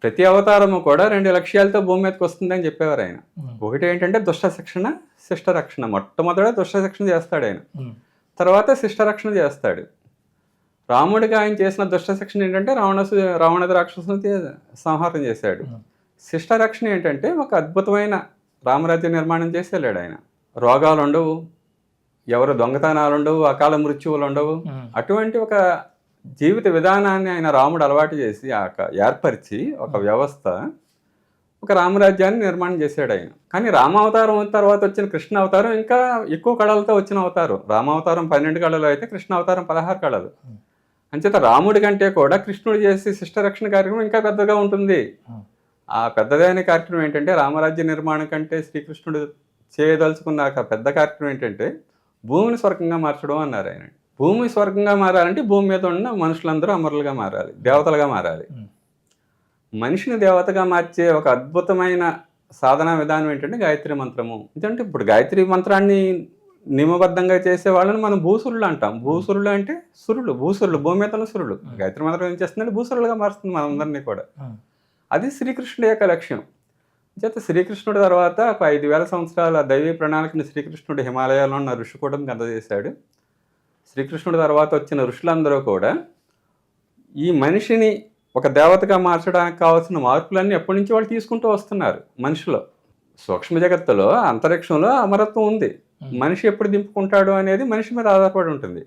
ప్రతి అవతారము కూడా 2 లక్ష్యాలతో భూమి మీదకి వస్తుందని చెప్పేవారు ఆయన. ఉమ్, ఒకటి ఏంటంటే దుష్ట శిక్షణ, శిష్ట రక్షణ. మొట్టమొదట దుష్ట శిక్షణ చేస్తాడు ఆయన, ఉమ్, తర్వాత శిష్ట రక్షణ చేస్తాడు. రాముడికి ఆయన చేసిన దుష్ట శిక్షణ ఏంటంటే రావణ రాక్షసుని సంహారం చేశాడు. ఉమ్, శిష్ట రక్షణ ఏంటంటే ఒక అద్భుతమైన రామరాజ్య నిర్మాణం చేసి వెళ్ళాడు ఆయన. రోగాలు ఉండవు, ఎవరు దొంగతనాలు ఉండవు, అకాల మృత్యువులు ఉండవు. ఉమ్, అటువంటి ఒక జీవిత విధానాన్ని ఆయన రాముడు అలవాటు చేసి ఏర్పరిచి ఒక వ్యవస్థ, ఒక రామరాజ్యాన్ని నిర్మాణం చేశాడు ఆయన. కానీ రామావతారం తర్వాత వచ్చిన కృష్ణ అవతారం ఇంకా ఎక్కువ కళలతో వచ్చిన అవతారం. రామావతారం 12 కళలు అయితే కృష్ణ అవతారం 16 కళలు. అంచేత రాముడి కంటే కూడా కృష్ణుడు చేసే శిష్ట రక్షణ కార్యక్రమం ఇంకా పెద్దగా ఉంటుంది. ఉమ్, ఆ పెద్దదైన కార్యక్రమం ఏంటంటే రామరాజ్య నిర్మాణం కంటే శ్రీకృష్ణుడు చేయదలుచుకున్న ఆ పెద్ద కార్యక్రమం ఏంటంటే భూమిని స్వర్గంగా మార్చడం అన్నారు ఆయన. భూమి స్వర్గంగా మారాలంటే భూమి మీద ఉన్న మనుషులందరూ అమరులుగా మారాలి, దేవతలుగా మారాలి. ఉమ్, మనిషిని దేవతగా మార్చే ఒక అద్భుతమైన సాధనా విధానం ఏంటంటే గాయత్రి మంత్రము. ఎందుకంటే ఇప్పుడు గాయత్రి మంత్రాన్ని నియమబద్ధంగా చేసే వాళ్ళని మనం భూసురులు అంటాం. భూసురులు అంటే సురులు, భూసురులు, భూమి మీద ఉన్న సురులు. గాయత్రి మంత్రం ఏం చేస్తుందంటే భూసురులుగా మారుస్తుంది మనందరినీ కూడా. ఉమ్, అది శ్రీకృష్ణుడి యొక్క లక్ష్యం. చేత శ్రీకృష్ణుడి తర్వాత ఒక 5000 సంవత్సరాల దైవీ ప్రణాళికను శ్రీకృష్ణుడు హిమాలయాల్లో ఉన్న ఋషికూటంకి అందజేశాడు. శ్రీకృష్ణుడి తర్వాత వచ్చిన ఋషులందరూ కూడా ఈ మనిషిని ఒక దేవతగా మార్చడానికి కావాల్సిన మార్పులన్నీ ఎప్పటి నుంచి వాళ్ళు తీసుకుంటూ వస్తున్నారు. మనిషిలో సూక్ష్మ జగత్తులో అంతరిక్షంలో అమరత్వం ఉంది. మనిషి ఎప్పుడు దింపుకుంటాడు అనేది మనిషి మీద ఆధారపడి ఉంటుంది.